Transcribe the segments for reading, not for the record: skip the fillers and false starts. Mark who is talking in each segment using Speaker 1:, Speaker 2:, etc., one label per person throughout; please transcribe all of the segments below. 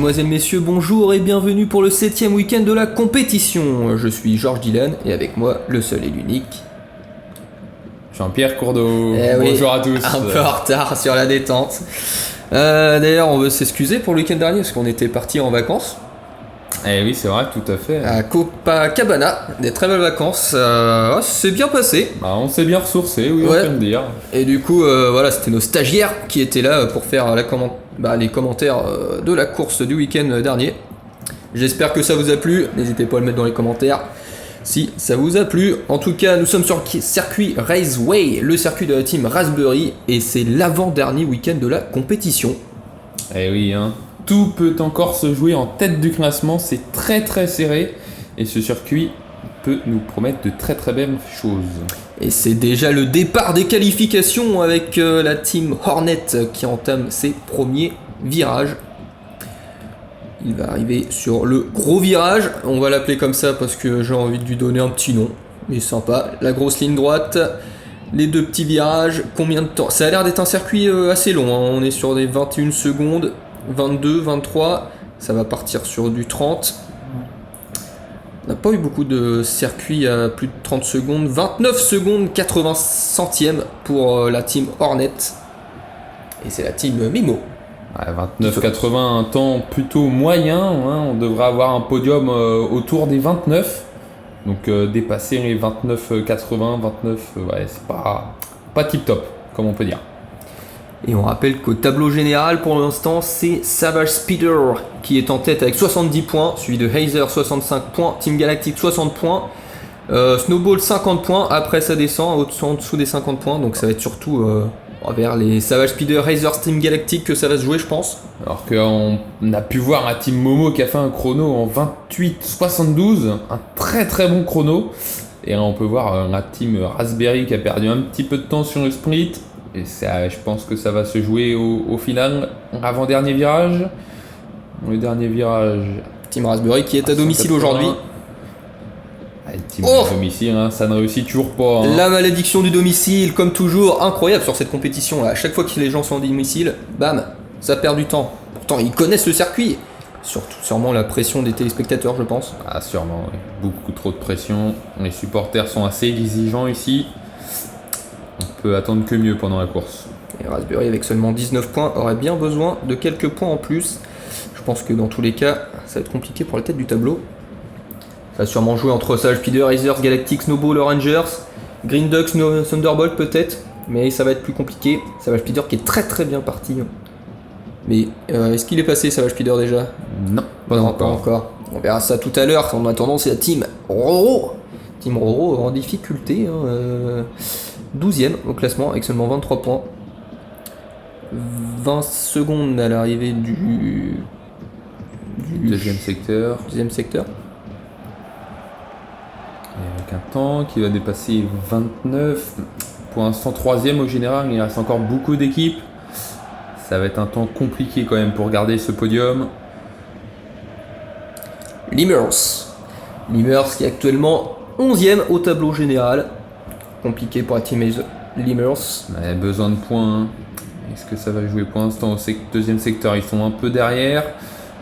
Speaker 1: Mesdemoiselles, messieurs, bonjour et bienvenue pour le 7ème week-end de la compétition. Je suis Georges Dylan et avec moi le seul et l'unique
Speaker 2: Jean-Pierre Courdeau.
Speaker 1: Oui,
Speaker 2: bonjour à tous.
Speaker 1: Un peu en retard sur la détente. D'ailleurs, on veut s'excuser pour le week-end dernier parce qu'on était parti en vacances.
Speaker 2: Eh oui, c'est vrai, tout à fait.
Speaker 1: À Copacabana, des très belles vacances. C'est bien passé.
Speaker 2: Bah, on s'est bien ressourcé, oui,
Speaker 1: Ouais.
Speaker 2: on peut le dire.
Speaker 1: Et du coup, voilà, c'était nos stagiaires qui étaient là pour faire les commentaires de la course du week-end dernier. J'espère que ça vous a plu. N'hésitez pas à le mettre dans les commentaires si ça vous a plu. En tout cas, nous sommes sur le circuit Raceway, le circuit de la team Raspberry, et c'est l'avant-dernier week-end de la compétition.
Speaker 2: Eh oui, hein. Tout peut encore se jouer en tête du classement, c'est très très serré. Et ce circuit peut nous promettre de très très belles choses.
Speaker 1: Et c'est déjà le départ des qualifications avec la team Hornet qui entame ses premiers virages. Il va arriver sur le gros virage, on va l'appeler comme ça parce que j'ai envie de lui donner un petit nom, mais sympa. La grosse ligne droite, les deux petits virages, combien de temps? Ça a l'air d'être un circuit assez long, hein. On est sur des 21 secondes, 22, 23, ça va partir sur du 30. On n'a pas eu beaucoup de circuits à plus de 30 secondes, 29 secondes 80 centièmes pour la team Hornet. Et c'est la team Mimo.
Speaker 2: Ouais, 29,80, un temps plutôt moyen, hein. On devrait avoir un podium autour des 29. Donc dépasser les 29,80, 29, ouais, c'est pas tip top, comme on peut dire.
Speaker 1: Et on rappelle qu'au tableau général, pour l'instant, c'est Savage Speeder qui est en tête avec 70 points, suivi de Hazer 65 points, Team Galactic 60 points, Snowball 50 points, après ça descend en dessous des 50 points, donc ça va être surtout vers les Savage Speeder, Hazer, Team Galactic que ça va se jouer, je pense.
Speaker 2: Alors qu'on a pu voir un Team Momo qui a fait un chrono en 28,72, un très très bon chrono. Et là on peut voir la Team Raspberry qui a perdu un petit peu de temps sur le sprint. Et ça, je pense que ça va se jouer au final, avant-dernier virage. Le dernier virage.
Speaker 1: Team Raspberry qui est à domicile aujourd'hui.
Speaker 2: Team à domicile, hein, ça ne réussit toujours pas. Hein.
Speaker 1: La malédiction du domicile, comme toujours, incroyable sur cette compétition. À chaque fois que les gens sont en domicile, bam, ça perd du temps. Pourtant, ils connaissent le circuit. Surtout, sûrement la pression des téléspectateurs, je pense.
Speaker 2: Ah, sûrement, oui. Beaucoup trop de pression. Les supporters sont assez exigeants ici. On peut attendre que mieux pendant la course.
Speaker 1: Et Raspberry, avec seulement 19 points, aurait bien besoin de quelques points en plus. Je pense que dans tous les cas, ça va être compliqué pour la tête du tableau. Ça va sûrement jouer entre Savage Speeder, Razors, Galactic, Snowball, Rangers, Green Ducks, Thunderbolt peut-être. Mais ça va être plus compliqué. Savage Speeder qui est très très bien parti. Mais est-ce qu'il est passé, Savage Speeder, déjà?
Speaker 2: Non,
Speaker 1: pas encore. On verra ça tout à l'heure. En attendant, c'est la team Roro. Team Roro en difficulté. 12ème au classement avec seulement 23 points. 20 secondes à l'arrivée du
Speaker 2: deuxième secteur.
Speaker 1: Deuxième secteur.
Speaker 2: Et avec un temps qui va dépasser 29. Pour l'instant, 3ème au général. Il reste encore beaucoup d'équipes. Ça va être un temps compliqué quand même pour garder ce podium.
Speaker 1: Limers qui est actuellement 11ème au tableau général. Compliqué pour la team Limers.
Speaker 2: Ouais, besoin de points. Est-ce que ça va jouer pour l'instant au deuxième secteur? Ils sont un peu derrière.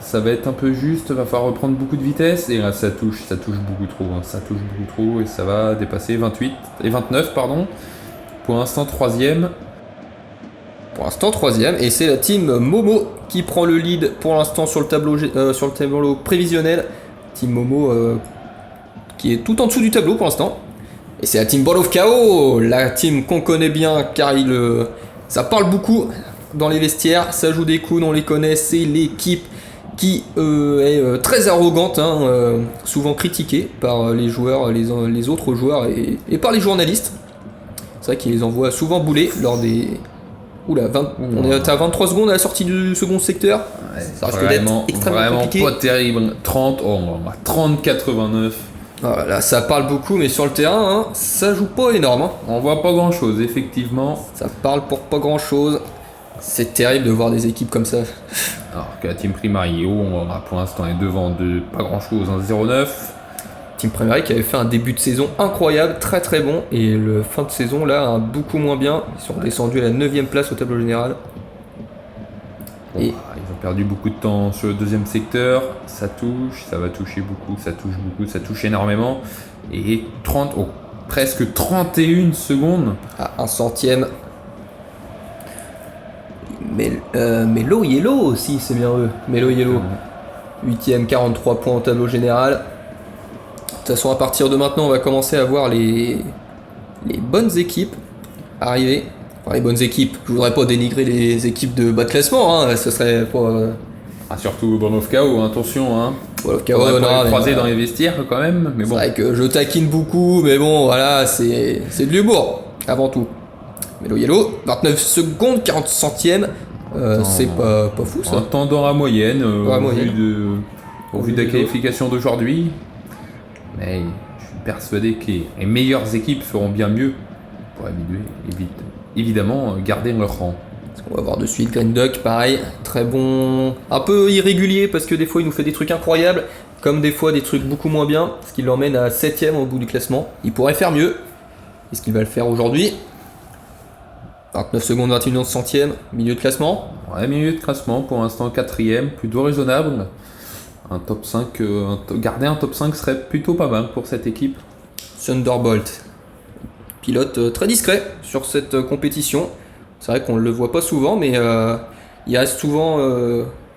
Speaker 2: Ça va être un peu juste. Va falloir reprendre beaucoup de vitesse. Et là, ça touche beaucoup trop. Hein. Ça touche beaucoup trop et ça va dépasser 28 et 29, pardon. Pour l'instant, 3ème.
Speaker 1: Pour l'instant, 3ème. Et c'est la team Momo qui prend le lead pour l'instant sur le tableau prévisionnel. Team Momo qui est tout en dessous du tableau pour l'instant. Et c'est la team Ball of Chaos, la team qu'on connaît bien car ça parle beaucoup dans les vestiaires, ça joue des coups, on les connaît, c'est l'équipe qui est très arrogante, hein, souvent critiquée par les joueurs, les autres joueurs et par les journalistes. C'est vrai qu'ils les envoient souvent bouler lors des... Oula, on est à 23 secondes à la sortie du second secteur.
Speaker 2: Ouais,
Speaker 1: ça risque d'être extrêmement compliqué.
Speaker 2: Pas terrible. 30,89.
Speaker 1: Voilà, ça parle beaucoup, mais sur le terrain, hein, ça joue pas énorme. Hein.
Speaker 2: On voit pas grand chose, effectivement.
Speaker 1: Ça parle pour pas grand chose. C'est terrible de voir des équipes comme ça.
Speaker 2: Alors que la team Primary, pour l'instant, est devant de pas grand chose, 0,9.
Speaker 1: Team Primary qui avait fait un début de saison incroyable, très très bon, et le fin de saison là, beaucoup moins bien. Ils sont descendus à la 9ème place au tableau général.
Speaker 2: Et ils ont perdu beaucoup de temps sur le deuxième secteur, ça touche, ça va toucher beaucoup, ça touche énormément. Et presque 31 secondes.
Speaker 1: À 1/100. Melo Yellow aussi, c'est bien eux. Melo Yellow. 8ème, 43 points au tableau général. De toute façon, à partir de maintenant, on va commencer à voir les bonnes équipes arriver. Enfin, les bonnes équipes. Je voudrais pas dénigrer les équipes de bas de classement, hein. Ce serait pas.
Speaker 2: Surtout Bonovkao, attention. Hein.
Speaker 1: Bonovkao,
Speaker 2: on va croiser dans les vestiaires quand même. Mais bon.
Speaker 1: C'est vrai que je taquine beaucoup, mais bon, voilà, c'est de l'humour, avant tout. Melo Yellow, 29 secondes, 40 centièmes. C'est pas fou ça.
Speaker 2: En tendant à moyenne, au vu de la qualification d'aujourd'hui. Mais je suis persuadé que les meilleures équipes feront bien mieux pour évidemment garder leur rang.
Speaker 1: On va voir de suite Green Duck, pareil, très bon, un peu irrégulier parce que des fois il nous fait des trucs incroyables, comme des fois des trucs beaucoup moins bien, ce qui l'emmène à 7ème au bout du classement. Il pourrait faire mieux. Est-ce qu'il va le faire aujourd'hui? 29 secondes, 21 centièmes, milieu de classement.
Speaker 2: Ouais, milieu de classement, pour l'instant 4ème, plutôt raisonnable. Un top 5, garder un top 5 serait plutôt pas mal pour cette équipe.
Speaker 1: Thunderbolt, pilote très discret sur cette compétition. C'est vrai qu'on ne le voit pas souvent, mais il reste souvent...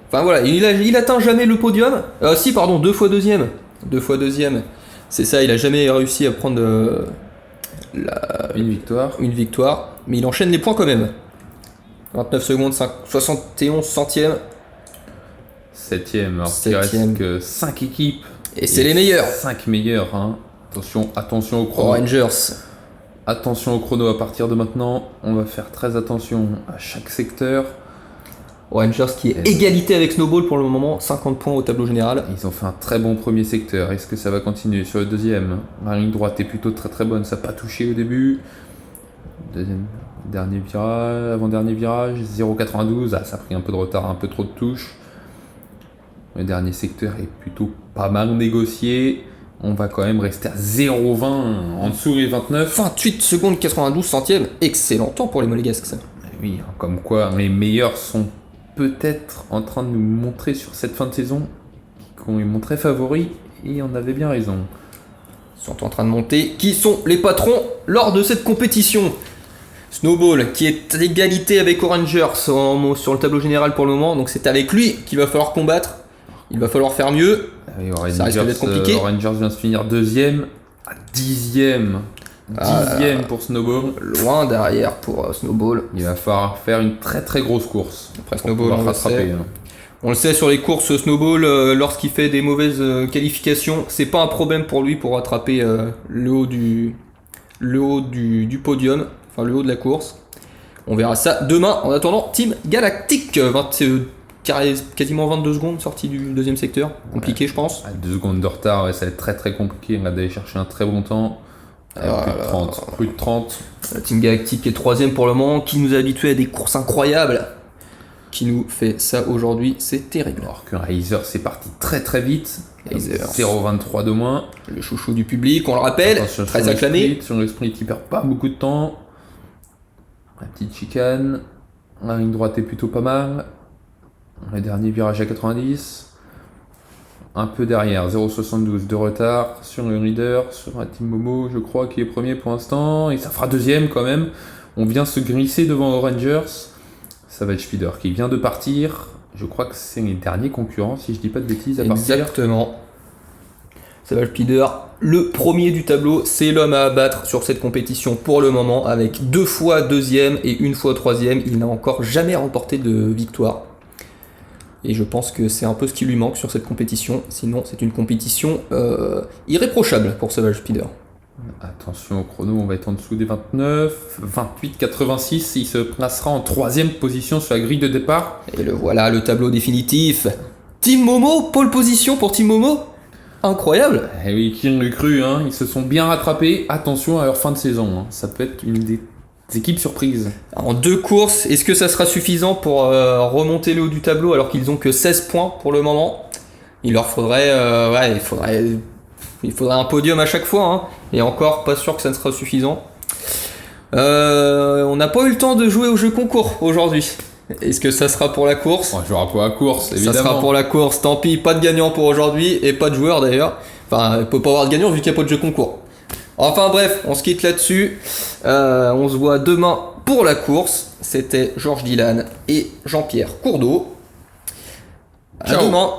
Speaker 1: Enfin voilà, il atteint jamais le podium. Si, pardon, 2 fois deuxième. 2 fois deuxième. C'est ça, il a jamais réussi à prendre
Speaker 2: une victoire.
Speaker 1: Mais il enchaîne les points quand même. 29 secondes, 71 centièmes.
Speaker 2: 7ème, alors qu'il reste que 5 équipes.
Speaker 1: Et c'est les meilleurs.
Speaker 2: 5 meilleurs, hein. Attention au chrono.
Speaker 1: Rangers.
Speaker 2: Attention au chrono à partir de maintenant. On va faire très attention à chaque secteur.
Speaker 1: Rangers qui est égalité avec Snowball pour le moment, 50 points au tableau général.
Speaker 2: Ils ont fait un très bon premier secteur. Est-ce que ça va continuer sur le deuxième? La ligne droite est plutôt très très bonne. Ça n'a pas touché au début. Dernier virage, avant-dernier virage, 0,92. Ça a pris un peu de retard, un peu trop de touches. Le dernier secteur est plutôt pas mal négocié. On va quand même rester à 0,20 en dessous des 29.
Speaker 1: 28 secondes 92 centièmes. Excellent temps pour les Monégasques, ça.
Speaker 2: Oui, comme quoi les meilleurs sont peut-être en train de nous montrer sur cette fin de saison qu'on est montré favoris et on avait bien raison.
Speaker 1: Ils sont en train de monter. Qui sont les patrons lors de cette compétition? Snowball qui est à égalité avec Orangers sur le tableau général pour le moment. Donc c'est avec lui qu'il va falloir combattre. Il va falloir faire mieux. Ça risque d'être compliqué.
Speaker 2: Rangers vient de finir 2ème à 10ème. 10ème pour Snowball.
Speaker 1: Loin derrière pour Snowball.
Speaker 2: Il va falloir faire une très très grosse course.
Speaker 1: Après Snowball, on le sait sur les courses, Snowball, lorsqu'il fait des mauvaises qualifications, c'est pas un problème pour lui pour rattraper le haut du podium, enfin le haut de la course. On verra ça demain. En attendant, Team Galactic, quasiment 22 secondes sortie du deuxième secteur. Compliqué, je pense.
Speaker 2: 2 secondes de retard, ça va être très très compliqué. On va aller chercher un très bon temps. Plus de 30.
Speaker 1: La Team Galactic est 3ème pour le moment, qui nous a habitués à des courses incroyables. Qui nous fait ça aujourd'hui, c'est terrible.
Speaker 2: Alors qu'un Razer c'est parti très très vite. 0,23 de moins.
Speaker 1: Le chouchou du public, on le rappelle, très acclamé.
Speaker 2: Sur le sprint, il perd pas beaucoup de temps. La petite chicane. La ligne droite est plutôt pas mal. Le dernier virage à 90. Un peu derrière, 0,72 de retard sur le leader, sur la Team Momo, je crois, qui est premier pour l'instant. Et ça fera 2ème quand même. On vient se glisser devant Rangers. Savage Speeder qui vient de partir. Je crois que c'est les derniers concurrents, si je dis pas de bêtises, à partir.
Speaker 1: Exactement. Savage Speeder, le premier du tableau, c'est l'homme à abattre sur cette compétition pour le moment, avec 2 fois 2ème et 1 fois 3ème. Il n'a encore jamais remporté de victoire. Et je pense que c'est un peu ce qui lui manque sur cette compétition. Sinon, c'est une compétition irréprochable pour Savage Speeder.
Speaker 2: Attention au chrono, on va être en dessous des 29, 28, 86, il se placera en 3ème position sur la grille de départ.
Speaker 1: Et le voilà, le tableau définitif. Team Momo, pole position pour Team Momo. Incroyable.
Speaker 2: Et oui, qui l'eût cru, hein, ils se sont bien rattrapés. Attention à leur fin de saison, hein. Ça peut être une des équipes surprises.
Speaker 1: En 2 courses, est-ce que ça sera suffisant pour remonter le haut du tableau alors qu'ils ont que 16 points pour le moment? Il leur faudrait, il faudrait un podium à chaque fois, hein. Et encore, pas sûr que ça ne sera suffisant. On n'a pas eu le temps de jouer au jeu concours aujourd'hui. Est-ce que ça sera pour la course?
Speaker 2: On jouera pour la course, évidemment.
Speaker 1: Ça sera pour la course, tant pis, pas de gagnant pour aujourd'hui et pas de joueur d'ailleurs. Enfin, il peut pas avoir de gagnant vu qu'il n'y a pas de jeu concours. Enfin bref, on se quitte là-dessus. On se voit demain pour la course. C'était Georges Dylan et Jean-Pierre Courdeau. À
Speaker 2: Ciao.
Speaker 1: demain.